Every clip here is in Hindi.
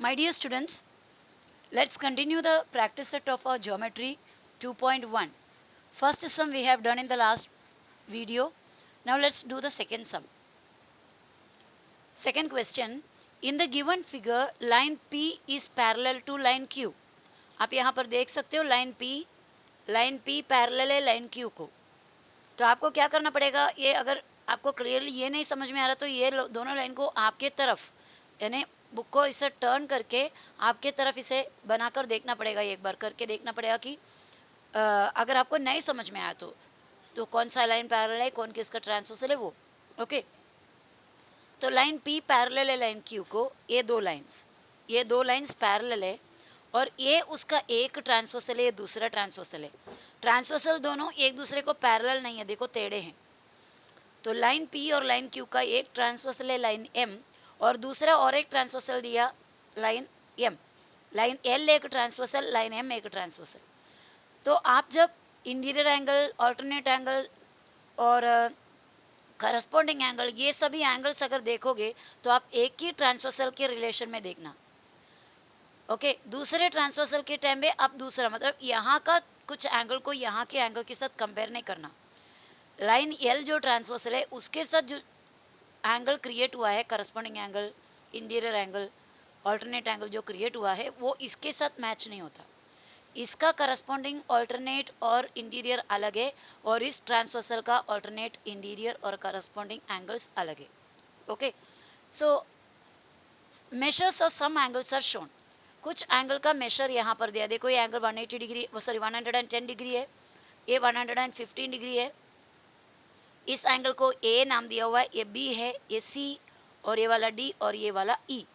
My dear students, let's continue the practice set of our geometry 2.1. First sum we have done in the last video. Now let's do the second sum. Second question, in the given figure line P is parallel to line Q. आप यहाँ पर देख सकते हो लाइन P पैरेलल है लाइन Q को. तो आपको क्या करना पड़ेगा, ये अगर आपको क्लियरली ये नहीं समझ में आ रहा तो ये दोनों लाइन को आपके तरफ यानी बुक को इसे टर्न करके आपके तरफ इसे बनाकर देखना पड़ेगा, एक बार करके देखना पड़ेगा कि अगर आपको नहीं समझ में आया तो कौन सा लाइन पैरेलल है, कौन किसका ट्रांसवर्सल है वो. ओके, तो लाइन P पैरेलल है लाइन Q को. ये दो लाइंस पैरेलल है और ये उसका एक ट्रांसवर्सल है, ये दूसरा ट्रांसवर्सल है. ट्रांसवर्सल दोनों एक दूसरे को पैरेलल नहीं है, देखो टेढ़े हैं. तो लाइन P और लाइन Q का एक ट्रांसवर्सल है लाइन M और दूसरा और एक ट्रांसवर्सल दिया लाइन M. लाइन L एक ट्रांसवर्सल, लाइन M एक ट्रांसवर्सल. तो आप जब इंटीरियर एंगल, ऑल्टरनेट एंगल और करस्पॉन्डिंग एंगल, ये सभी एंगल्स अगर देखोगे तो आप एक ही ट्रांसवर्सल के रिलेशन में देखना. ओके, दूसरे ट्रांसवर्सल के टाइम में आप दूसरा, मतलब यहाँ का कुछ एंगल को यहाँ के एंगल के साथ कंपेयर नहीं करना. लाइन L जो ट्रांसवर्सल है उसके साथ जो एंगल क्रिएट हुआ है, corresponding angle, interior angle, alternate angle जो क्रिएट हुआ है वो इसके साथ मैच नहीं होता. इसका करस्पॉन्डिंग ऑल्टरनेट और इंटीरियर अलग है और इस ट्रांसवर्सल का ऑल्टरनेट, इंटीरियर और करस्पॉन्डिंग एंगल्स अलग है. Okay, so measures of some angles are shown. कुछ एंगल का मेजर यहाँ पर दिया. देखो ये एंगल 180 डिग्री, सॉरी 110 डिग्री है, ये 115 डिग्री है. इस एंगल को ए नाम दिया हुआ है, ये बी है, ये सी और ये वाला डी और ये वाला ई.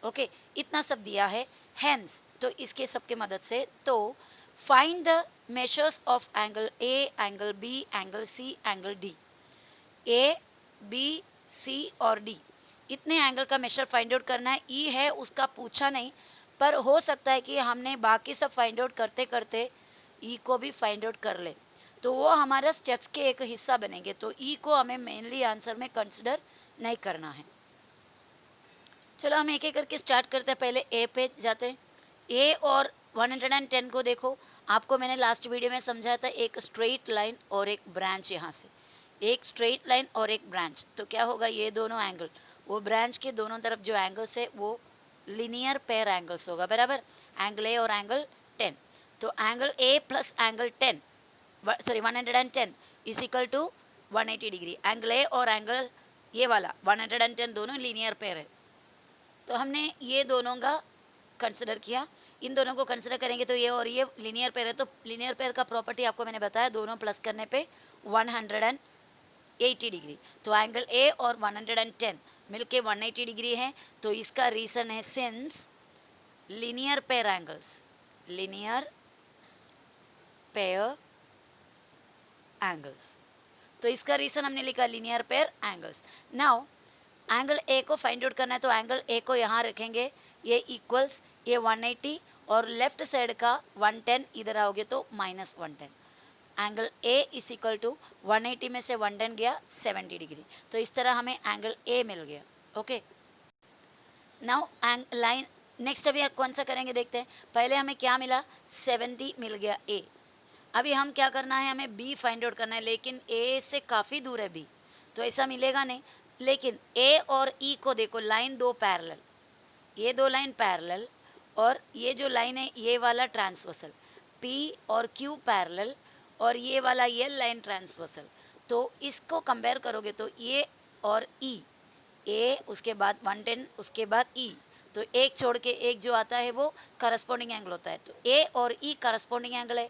ओके, इतना सब दिया है. हेंस, तो इसके सब के मदद से तो find the measures of angle A, angle B, angle C, angle D. A, B, C और डी, इतने एंगल का मेजर फाइंड आउट करना है. ई है उसका पूछा नहीं, पर हो सकता है कि हमने बाकी सब फाइंड आउट करते करते ई को भी फाइंड आउट कर ले, तो वो हमारा स्टेप्स के एक हिस्सा बनेंगे. तो ई को हमें मेनली आंसर में कंसिडर नहीं करना है. चलो हम एक एक करके स्टार्ट करते हैं. पहले ए पे जाते हैं. ए और 110 को देखो. आपको मैंने लास्ट वीडियो में समझाया था, एक स्ट्रेट लाइन और एक ब्रांच, यहाँ से एक स्ट्रेट लाइन और एक ब्रांच. तो क्या होगा, ये दोनों एंगल, वो ब्रांच के दोनों तरफ जो एंगल्स है वो लीनियर पेयर एंगल्स होगा, बराबर. एंगल ए और एंगल 10. तो angle A plus angle 10, sorry 110 is equal to 180 degree. Angle A और एंगल ये वाला 110 दोनों लीनियर पेयर है. तो हमने ये दोनों का कंसिडर किया. इन दोनों को कंसिडर करेंगे तो ये और ये लीनियर पेयर है. तो लीनियर पेयर का प्रॉपर्टी आपको मैंने बताया, दोनों प्लस करने पे 180 डिग्री. तो एंगल ए और 110 मिलके 180 डिग्री है. तो इसका रीज़न है since linear pair angles, linear pair angles. तो इसका रीज़न हमने लिखा linear pair angles. Now angle A को फाइंड आउट करना है, तो एंगल ए को यहाँ रखेंगे, ये इक्वल्स ये 180 और लेफ्ट साइड का 110 इधर आओगे तो -110. Angle A is equal to 180 में से 110 गया 70 डिग्री. तो इस तरह हमें एंगल ए मिल गया. ओके, नाउ लाइन नेक्स्ट अभी कौन सा करेंगे देखते हैं. पहले हमें क्या मिला, 70 मिल गया ए. अभी हम क्या करना है, हमें बी फाइंड आउट करना है, लेकिन ए से काफ़ी दूर है बी, तो ऐसा मिलेगा नहीं. लेकिन ए और ई को देखो, लाइन दो पैरेलल, ये दो लाइन पैरेलल और ये जो लाइन है ये वाला ट्रांसवर्सल, पी और क्यू पैरेलल और ये वाला ये लाइन ट्रांसवर्सल. तो इसको कंपेयर करोगे तो ये और ई, ए उसके बाद 110 उसके बाद ई, तो एक छोड़ के एक जो आता है वो करस्पॉन्डिंग एंगल होता है. तो ए और ई करस्पॉन्डिंग एंगल है.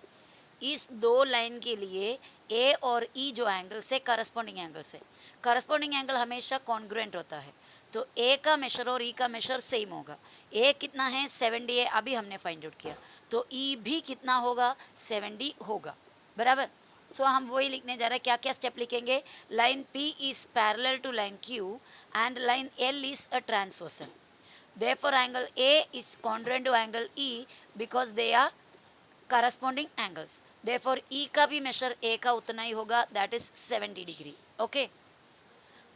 इस दो लाइन के लिए ए और ई जो एंगल्स है करस्पॉन्डिंग एंगल्स है. करस्पॉन्डिंग एंगल हमेशा कॉन्ग्रुएंट होता है. तो ए का मेजर और ई का मेजर सेम होगा. ए कितना है, 70 है, अभी हमने फाइंड आउट किया. तो ई भी कितना होगा, 70 होगा, बराबर. तो हम वही लिखने जा रहे हैं. क्या क्या स्टेप लिखेंगे, line P is parallel to line Q and line L is a transversal. Therefore angle A is congruent to angle E because they are corresponding angles. Therefore E का भी मेजर ए का उतना ही होगा, दैट इज 70 डिग्री. ओके,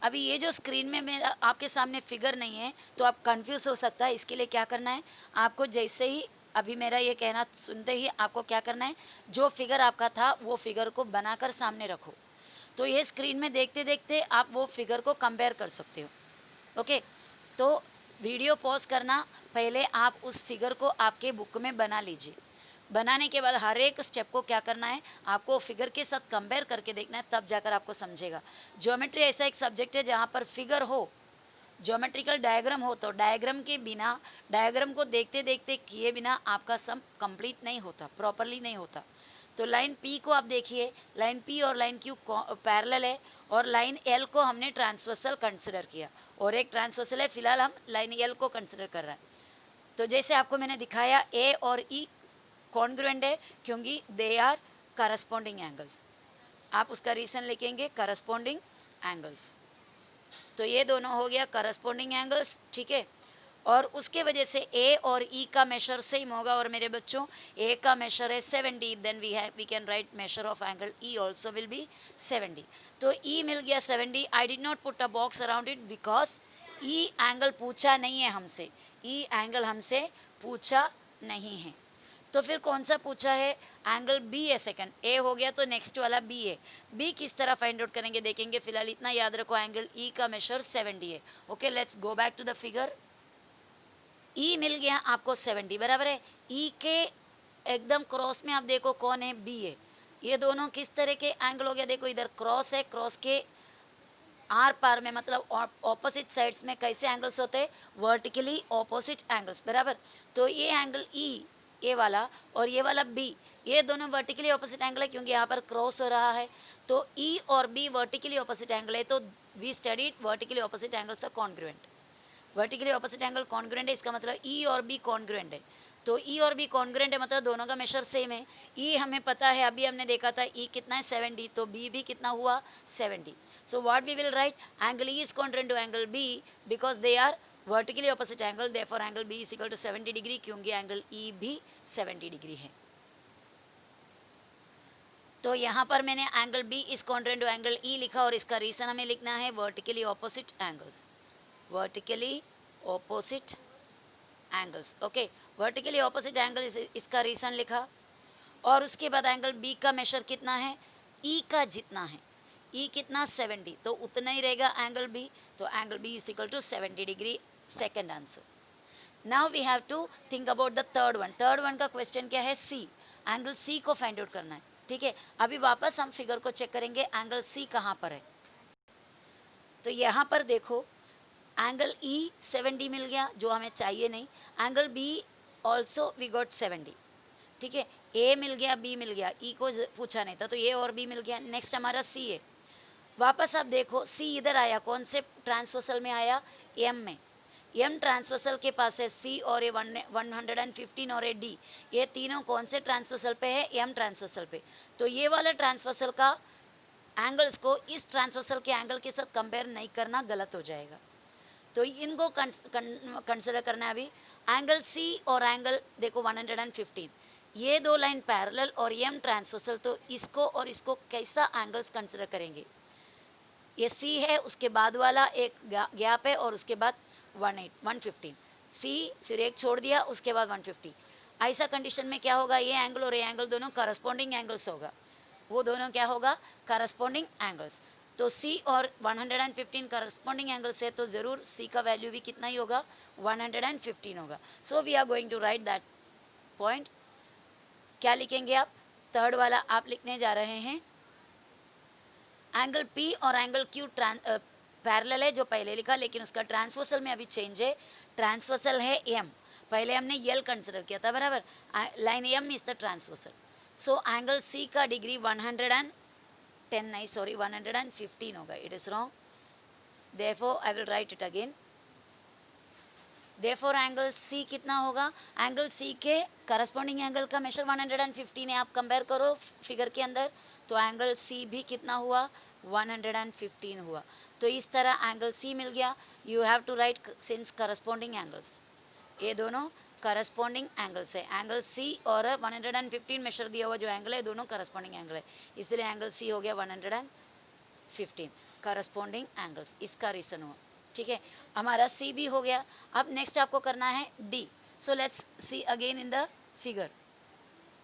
अभी ये जो स्क्रीन में मेरा आपके सामने फिगर नहीं है तो आप कंफ्यूज हो सकता है। इसके लिए क्या करना है, आपको जैसे ही अभी मेरा ये कहना सुनते ही आपको क्या करना है, जो फिगर आपका था वो फिगर को बनाकर सामने रखो। तो ये स्क्रीन में देखते देखते आप वो फिगर को कंपेयर कर सकते हो। ओके, तो वीडियो पॉज करना, पहले आप उस फिगर को आपके बुक में बना लीजिए। बनाने के बाद हर एक स्टेप को क्या करना है, आपको फिगर के साथ कंपेयर करके देखना है, तब जाकर आपको समझेगा। ज्योमेट्री ऐसा एक सब्जेक्ट है जहाँ पर फिगर हो, ज्योमेट्रिकल डायग्राम हो, तो डायग्राम के बिना, डायग्राम को देखते देखते किए बिना आपका सम कंप्लीट नहीं होता, प्रॉपरली नहीं होता। तो लाइन पी को आप देखिए, लाइन पी और लाइन क्यू पैरेलल है, और लाइन एल को हमने ट्रांसवर्सल कंसिडर किया, और एक ट्रांसवर्सल है, फिलहाल हम लाइन एल को कंसिडर कर रहे हैं। तो जैसे आपको मैंने दिखाया, ए और ई कॉन्ग्रुएंट है क्योंकि दे आर करस्पॉन्डिंग एंगल्स। आप उसका रीजन लिखेंगे करस्पॉन्डिंग एंगल्स। तो ये दोनों हो गया करस्पॉन्डिंग एंगल्स, ठीक है। और उसके वजह से ए और ई का मेशर सेम होगा। और मेरे बच्चों, ए का मेशर है 70, then we can write measure of angle E also will be 70। तो ई मिल गया 70। I did not put a box around it because E angle पूछा नहीं है हमसे, ई एंगल हमसे पूछा नहीं है। तो फिर कौन सा पूछा है, एंगल बी है सेकंड। ए हो गया तो नेक्स्ट वाला बी है। बी किस तरह फाइंड आउट करेंगे देखेंगे, फिलहाल इतना याद रखो, एंगल ई का मेशर 70 है। Okay, let's go back to the figure. E मिल गया आपको 70, बराबर है। ई के एकदम क्रॉस में आप देखो कौन है, बी है। ये दोनों किस तरह के एंगल हो गया, देखो इधर क्रॉस है, क्रॉस के आर पार में मतलब ऑपोजिट साइड्स में कैसे एंगल्स होते हैं, वर्टिकली ऑपोजिट एंगल्स, बराबर। तो ये एंगल ई, ये वाला, और ये वाला बी, ये दोनों वर्टिकली ऑपोजिट एंगल है क्योंकि यहाँ पर क्रॉस हो रहा है। तो ई और बी वर्टिकली ऑपोजिट एंगल है, तो we studied vertically opposite angles are congruent. Vertically opposite angle congruent है, इसका मतलब ई और बी कॉन्ग्रुएंट है। तो ई और बी कॉन्ग्रुएंट है मतलब दोनों का मेशर सेम है। ई हमें पता है, अभी हमने देखा था ई कितना है 70, तो बी भी कितना हुआ 70। So what we will write, angle E is congruent to angle B because they are vertically opposite angle, therefore angle B is equal to 70 degree, क्योंकि एंगल ई भी 70 डिग्री है। तो यहाँ पर मैंने angle B is congruent to angle E लिखा, और इसका रीजन हमें लिखना है vertically opposite angles, vertically opposite angles. Okay, vertically opposite angle इसका रीजन लिखा। और उसके बाद एंगल बी का मेशर कितना है, ई का जितना है, ई कितना 70, तो उतना ही रहेगा एंगल बी। तो angle B is equal to 70 degree, second answer. Now we have to think about the third one. Third one का क्वेश्चन क्या है, सी, एंगल सी को फाइंड आउट करना है, ठीक है। अभी वापस हम फिगर को चेक करेंगे, एंगल सी कहाँ पर है। तो यहाँ पर देखो, एंगल ई 70 मिल गया जो हमें चाहिए नहीं, angle B also we got 70, ठीक है। ए मिल गया, बी मिल गया, ई को पूछा नहीं था तो ए और बी मिल गया। नेक्स्ट हमारा सी है। वापस आप देखो, सी इधर आया, कौन से ट्रांसवर्सल में आया, एम में। एम ट्रांसवर्सल के पास है सी, और ये 115 और ये डी, ये तीनों कौन से ट्रांसवर्सल पे है, एम ट्रांसवर्सल पे। तो ये वाला ट्रांसवर्सल का एंगल्स को इस ट्रांसवर्सल के एंगल के साथ कंपेयर नहीं करना, गलत हो जाएगा। तो इनको कंसिडर करना है अभी। एंगल सी और एंगल देखो 115, ये दो लाइन पैरेलल और एम ट्रांसवर्सल, तो इसको और इसको कैसा एंगल्स कंसिडर करेंगे। ये सी है, उसके बाद वाला एक गैप है, और उसके बाद 115, सी फिर एक छोड़ दिया, उसके बाद 150। ऐसा कंडीशन में क्या होगा, ये एंगल और ये एंगल दोनों करस्पॉन्डिंग एंगल्स होगा, वो दोनों क्या होगा, करस्पॉन्डिंग एंगल्स। तो सी और 115 करस्पॉन्डिंग एंगल्स है, तो ज़रूर सी का वैल्यू भी कितना ही होगा, 115 होगा। So we are going to write that point. क्या लिखेंगे आप, थर्ड वाला आप लिखने जा रहे हैं, एंगल पी और एंगल क्यू पैरेलल है जो पहले लिखा, लेकिन उसका ट्रांसवर्सल में अभी चेंज है। ट्रांसवर्सल है एम, पहले हमने यल कंसिडर किया था, बराबर। Line M is the transversal. So angle C का डिग्री 110 नहीं, सॉरी 115 होगा, it is wrong, therefore I will write it again. Therefore angle C कितना होगा, एंगल सी के करस्पॉन्डिंग एंगल का मेशर 115 है, आप कंपेयर करो फिगर के अंदर, तो एंगल सी भी कितना हुआ, 115 हुआ। तो इस तरह एंगल सी मिल गया। You have to write since corresponding angles, ये दोनों करस्पॉन्डिंग एंगल्स है, एंगल सी और 115 मेशर दिया हुआ जो एंगल है, दोनों करस्पॉन्डिंग एंगल है, इसलिए एंगल सी हो गया 115। करस्पॉन्डिंग एंगल्स, इसका रीजन हुआ। ठीक है, हमारा सी भी हो गया। अब नेक्स्ट आपको करना है D. So let's see again in the figure.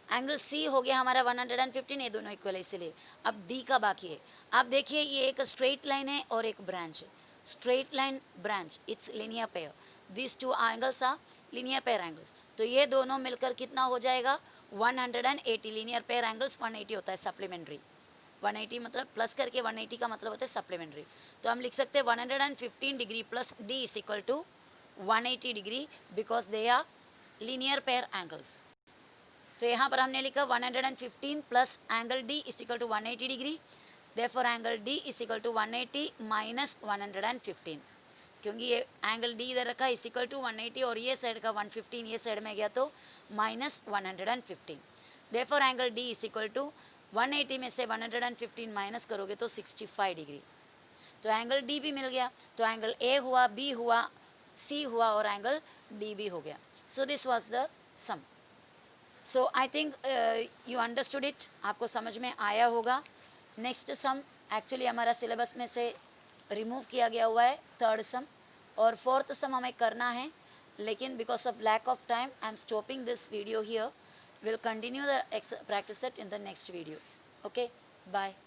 Angle C हो गया हमारा 115, ये दोनों इक्वल है इसीलिए। अब डी का बाकी है। आप देखिए ये एक स्ट्रेट लाइन है और एक ब्रांच है। Straight line branch, it's linear pair, this two angles are linear pair angles. तो ये दोनों मिलकर कितना हो जाएगा 180। लीनियर पेयर एंगल्स 180 होता है, सप्लीमेंट्री 180 मतलब प्लस करके 180 का मतलब होता है सप्लीमेंट्री। तो हम लिख सकते हैं 115 degree plus D is equal to 180 degree because they are linear pair angles. तो यहाँ पर हमने लिखा 115 plus angle D is equal to 180 degree. Therefore angle D is equal to 180 minus 115, क्योंकि ये एंगल डी इधर रखा इज इक्वल टू 180 और ये साइड का 115 ये साइड में गया तो minus 115। Therefore angle D is equal to 180 में से 115 माइनस करोगे तो 65 डिग्री। तो एंगल डी भी मिल गया। तो एंगल ए हुआ, बी हुआ, सी हुआ और एंगल डी भी हो गया। So this was the sum. So I think you understood it, आपको समझ में आया होगा। नेक्स्ट सम एक्चुअली हमारा सिलेबस में से रिमूव किया गया हुआ है, थर्ड सम, और फोर्थ सम हमें करना है, लेकिन because of lack of time I am stopping this video here. Will continue the practice set in the next video. Okay, bye.